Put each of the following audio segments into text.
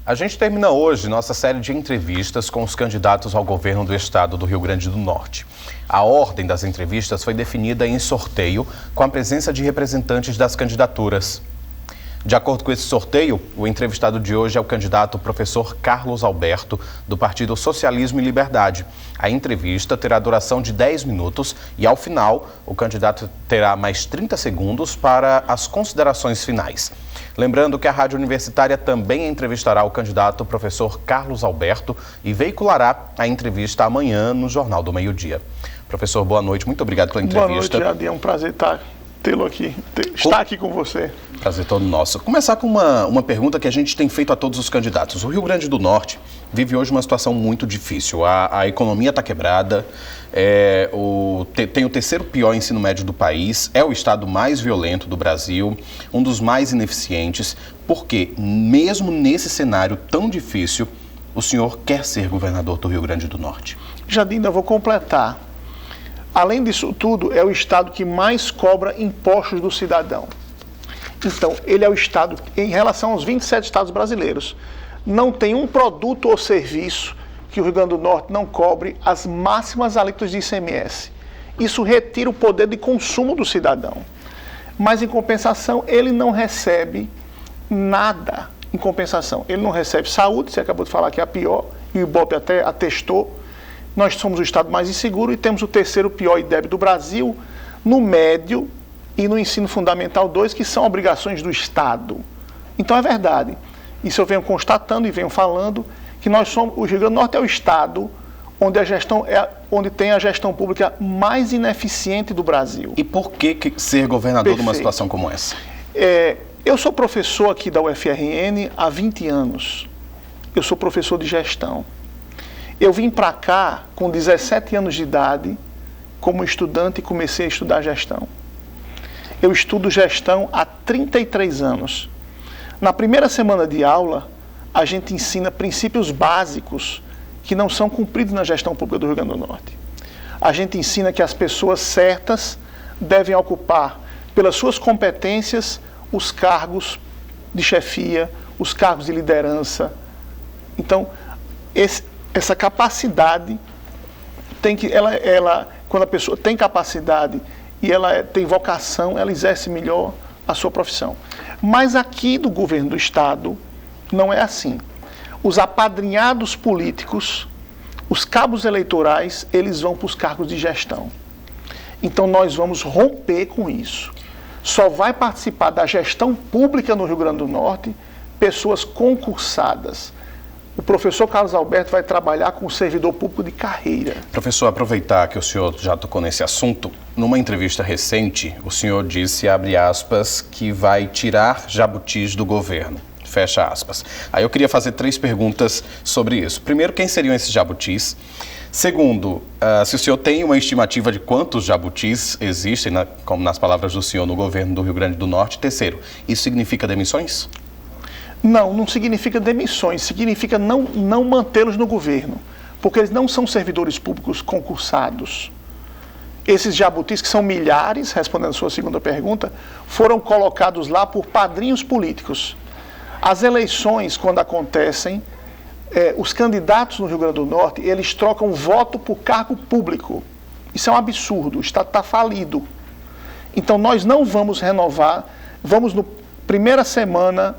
A gente termina hoje nossa série de entrevistas com os candidatos ao governo do estado do Rio Grande do Norte. A ordem das entrevistas foi definida em sorteio com a presença de representantes das candidaturas. De acordo com esse sorteio, o entrevistado de hoje é o candidato professor Carlos Alberto, do Partido Socialismo e Liberdade. A entrevista terá duração de 10 minutos e, ao final, o candidato terá mais 30 segundos para as considerações finais. Lembrando que a Rádio Universitária também entrevistará o candidato professor Carlos Alberto e veiculará a entrevista amanhã no Jornal do Meio-Dia. Professor, boa noite. Muito obrigado pela entrevista. Boa noite, Adi. É um prazer tê-lo aqui, estar aqui com você. Prazer todo nosso. Começar com uma pergunta que a gente tem feito a todos os candidatos. O Rio Grande do Norte vive hoje uma situação muito difícil. A economia está quebrada, tem o terceiro pior ensino médio do país, é o estado mais violento do Brasil, um dos mais ineficientes. Por que, mesmo nesse cenário tão difícil, o senhor quer ser governador do Rio Grande do Norte? Jardim, eu vou completar. Além disso tudo, é o estado que mais cobra impostos do cidadão. Então, ele é o estado, em relação aos 27 estados brasileiros, não tem um produto ou serviço que o Rio Grande do Norte não cobre as máximas alíquotas de ICMS. Isso retira o poder de consumo do cidadão. Mas, em compensação, ele não recebe nada. Em compensação, ele não recebe saúde, você acabou de falar que é a pior, e o Ibope até atestou. Nós somos o estado mais inseguro e temos o terceiro pior IDEB do Brasil, no médio e no ensino fundamental 2, que são obrigações do Estado. Então é verdade. Isso eu venho constatando e venho falando, que nós somos, o Rio Grande do Norte é o estado onde tem a gestão pública mais ineficiente do Brasil. E por que ser governador de uma situação como essa? Eu sou professor aqui da UFRN há 20 anos. Eu sou professor de gestão. Eu vim para cá com 17 anos de idade, como estudante, e comecei a estudar gestão. Eu estudo gestão há 33 anos. Na primeira semana de aula, a gente ensina princípios básicos que não são cumpridos na gestão pública do Rio Grande do Norte. A gente ensina que as pessoas certas devem ocupar, pelas suas competências, os cargos de chefia, os cargos de liderança. Então, essa capacidade, quando a pessoa tem capacidade e ela tem vocação, ela exerce melhor a sua profissão. Mas aqui do governo do estado não é assim. Os apadrinhados políticos, os cabos eleitorais, eles vão para os cargos de gestão. Então nós vamos romper com isso. Só vai participar da gestão pública no Rio Grande do Norte pessoas concursadas. O professor Carlos Alberto vai trabalhar com o servidor público de carreira. Professor, aproveitar que o senhor já tocou nesse assunto, numa entrevista recente, o senhor disse, abre aspas, que vai tirar jabutis do governo, fecha aspas. Aí eu queria fazer 3 perguntas sobre isso. Primeiro, quem seriam esses jabutis? Segundo, se o senhor tem uma estimativa de quantos jabutis existem, como nas palavras do senhor, no governo do Rio Grande do Norte? Terceiro, isso significa demissões? Não significa demissões, significa não mantê-los no governo, porque eles não são servidores públicos concursados. Esses jabutis, que são milhares, respondendo a sua segunda pergunta, foram colocados lá por padrinhos políticos. As eleições, quando acontecem, os candidatos no Rio Grande do Norte, eles trocam voto por cargo público. Isso é um absurdo, o Estado está falido. Então nós não vamos renovar, primeira semana,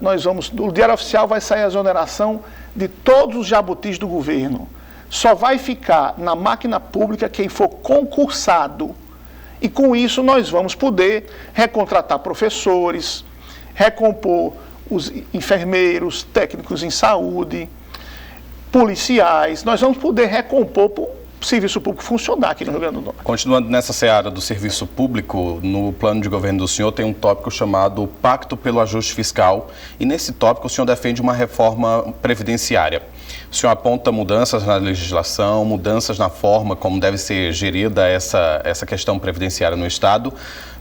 o Diário Oficial vai sair a exoneração de todos os jabutis do governo. Só vai ficar na máquina pública quem for concursado. E com isso nós vamos poder recontratar professores, recompor os enfermeiros, técnicos em saúde, policiais. Nós vamos poder recompor o serviço público funcionar aqui no Rio Grande do Norte. Continuando nessa seara do serviço público, no plano de governo do senhor tem um tópico chamado Pacto pelo Ajuste Fiscal, e nesse tópico o senhor defende uma reforma previdenciária. O senhor aponta mudanças na legislação, mudanças na forma como deve ser gerida essa questão previdenciária no Estado,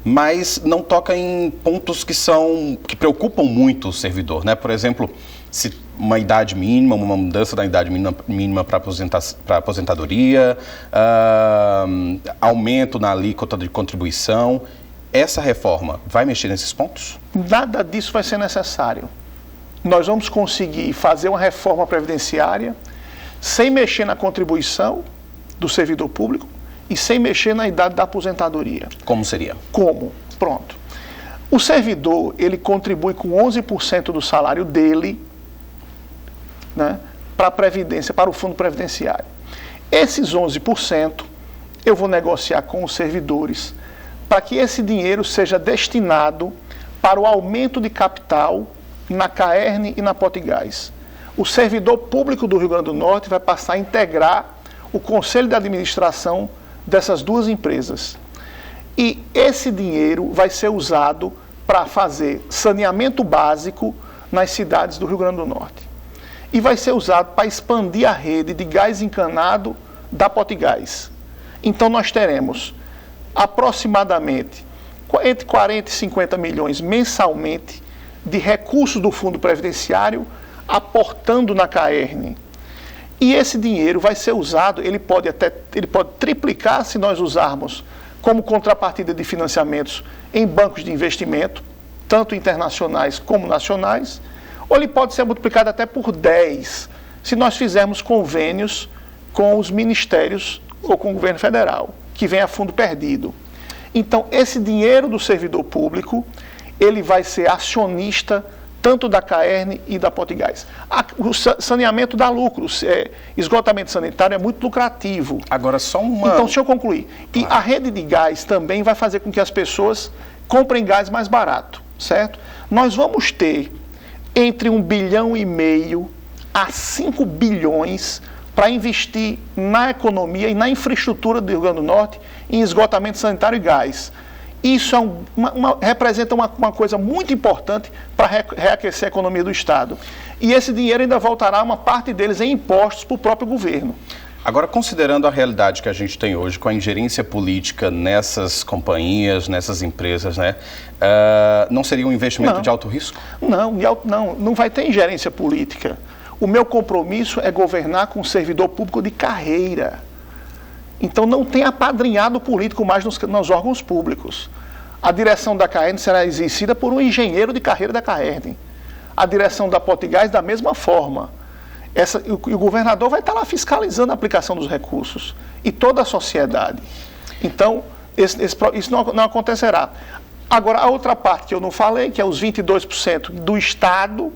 mas não toca em pontos que preocupam muito o servidor, né? Por exemplo, se uma idade mínima, uma mudança da idade mínima para aposentadoria, aumento na alíquota de contribuição. Essa reforma vai mexer nesses pontos? Nada disso vai ser necessário. nós vamos conseguir fazer uma reforma previdenciária sem mexer na contribuição do servidor público e sem mexer na idade da aposentadoria. Como seria? Como? Pronto. O servidor, ele contribui com 11% do salário dele, né, para a Previdência, para o Fundo Previdenciário. Esses 11% eu vou negociar com os servidores para que esse dinheiro seja destinado para o aumento de capital na Caerne e na Potigás. O servidor público do Rio Grande do Norte vai passar a integrar o Conselho de Administração dessas duas empresas. E esse dinheiro vai ser usado para fazer saneamento básico nas cidades do Rio Grande do Norte. E vai ser usado para expandir a rede de gás encanado da Potigás. Então nós teremos aproximadamente entre 40 e 50 milhões mensalmente de recursos do Fundo Previdenciário aportando na Caerne. E esse dinheiro vai ser usado, ele pode triplicar se nós usarmos como contrapartida de financiamentos em bancos de investimento, tanto internacionais como nacionais, ou ele pode ser multiplicado até por 10, se nós fizermos convênios com os ministérios ou com o governo federal, que vem a fundo perdido. Então, esse dinheiro do servidor público, ele vai ser acionista tanto da Caerne e da Potigás. O saneamento dá lucro, esgotamento sanitário é muito lucrativo. Agora, só uma... Então, deixa eu concluir. E a rede de gás também vai fazer com que as pessoas comprem gás mais barato, certo? Nós vamos ter entre 1,5 bilhão a 5 bilhões para investir na economia e na infraestrutura do Rio Grande do Norte em esgotamento sanitário e gás. Isso representa uma coisa muito importante para reaquecer a economia do Estado. E esse dinheiro ainda voltará, uma parte deles, em impostos para o próprio governo. Agora, considerando a realidade que a gente tem hoje, com a ingerência política nessas companhias, nessas empresas, né, não seria um investimento de alto risco? Não vai ter ingerência política. O meu compromisso é governar com um servidor público de carreira. Então não tem apadrinhado político mais nos órgãos públicos. A direção da Caerne será exercida por um engenheiro de carreira da Caerne. A direção da Potigás da mesma forma. O governador vai estar lá fiscalizando a aplicação dos recursos. E toda a sociedade. Então, isso não acontecerá. Agora, a outra parte que eu não falei, que é os 22% do Estado,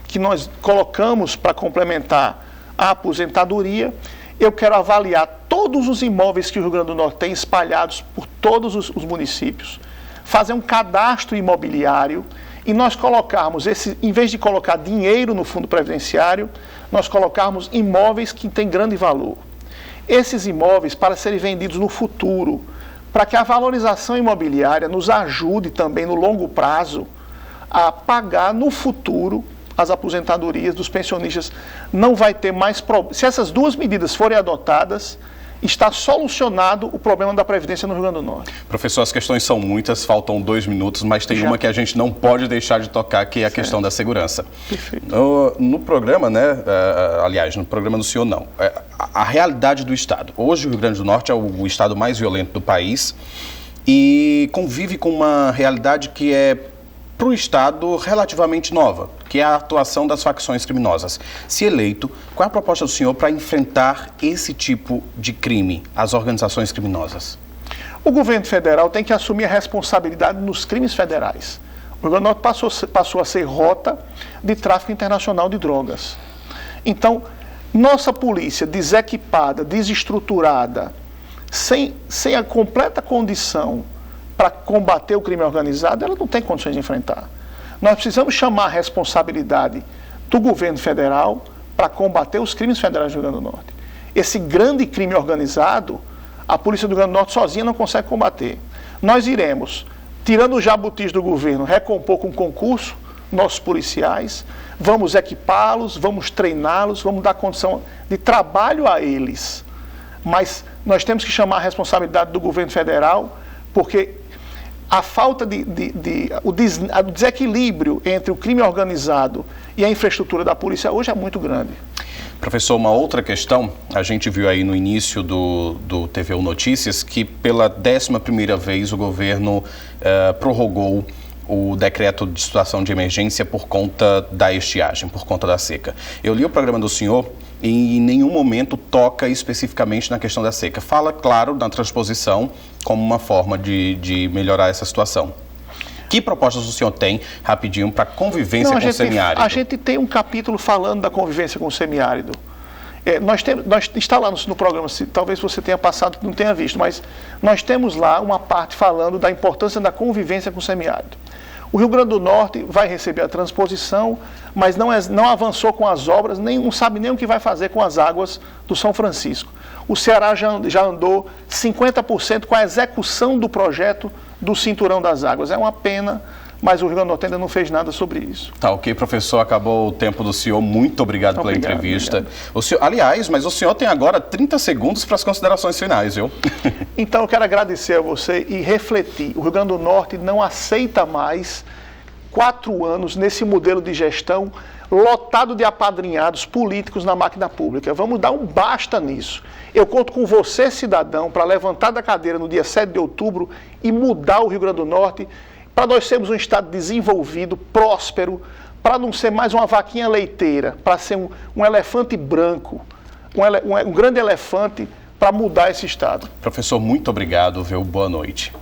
que nós colocamos para complementar a aposentadoria, eu quero avaliar todos os imóveis que o Rio Grande do Norte tem espalhados por todos os municípios, fazer um cadastro imobiliário e nós colocarmos, em vez de colocar dinheiro no fundo previdenciário, nós colocarmos imóveis que têm grande valor. Esses imóveis para serem vendidos no futuro, para que a valorização imobiliária nos ajude também no longo prazo a pagar no futuro as aposentadorias dos pensionistas. Não vai ter mais problema. Se essas duas medidas forem adotadas, está solucionado o problema da Previdência no Rio Grande do Norte. Professor, as questões são muitas, faltam 2 minutos, mas tem uma que a gente não pode deixar de tocar, que é a questão da segurança. Perfeito. No programa, né, aliás, no programa do senhor não, a realidade do Estado. Hoje o Rio Grande do Norte é o estado mais violento do país e convive com uma realidade que é para o Estado relativamente nova, que é a atuação das facções criminosas. Se eleito, qual é a proposta do senhor para enfrentar esse tipo de crime, as organizações criminosas? O governo federal tem que assumir a responsabilidade nos crimes federais. O Rio Grande do Norte passou a ser rota de tráfico internacional de drogas. Então, nossa polícia desequipada, desestruturada, sem a completa condição para combater o crime organizado, ela não tem condições de enfrentar. Nós precisamos chamar a responsabilidade do governo federal para combater os crimes federais do Rio Grande do Norte. Esse grande crime organizado, a Polícia do Rio Grande do Norte sozinha não consegue combater. Nós iremos, tirando os jabutis do governo, recompor com concurso nossos policiais, vamos equipá-los, vamos treiná-los, vamos dar condição de trabalho a eles. Mas nós temos que chamar a responsabilidade do governo federal, porque a falta o desequilíbrio entre o crime organizado e a infraestrutura da polícia hoje é muito grande. Professor, uma outra questão, a gente viu aí no início do TVU Notícias que pela 11ª vez o governo prorrogou o decreto de situação de emergência por conta da estiagem, por conta da seca. Eu li o programa do senhor e em nenhum momento toca especificamente na questão da seca. Fala, claro, na transposição como uma forma de melhorar essa situação. Que propostas o senhor tem, rapidinho, para convivência com o semiárido? A gente tem um capítulo falando da convivência com o semiárido. Está lá no programa, talvez você tenha passado e não tenha visto, mas nós temos lá uma parte falando da importância da convivência com o semiárido. O Rio Grande do Norte vai receber a transposição, mas não avançou com as obras, não sabe nem o que vai fazer com as águas do São Francisco. O Ceará já andou 50% com a execução do projeto do Cinturão das Águas. É uma pena, mas o Rio Grande do Norte ainda não fez nada sobre isso. Tá ok, professor, acabou o tempo do senhor. Muito obrigado pela entrevista. O senhor, aliás, mas o senhor tem agora 30 segundos para as considerações finais, viu? Então, eu quero agradecer a você e refletir. O Rio Grande do Norte não aceita mais 4 anos nesse modelo de gestão lotado de apadrinhados políticos na máquina pública. Vamos dar um basta nisso. Eu conto com você, cidadão, para levantar da cadeira no dia 7 de outubro e mudar o Rio Grande do Norte para nós sermos um estado desenvolvido, próspero, para não ser mais uma vaquinha leiteira, para ser um elefante branco, um grande elefante para mudar esse estado. Professor, muito obrigado, viu? Boa noite.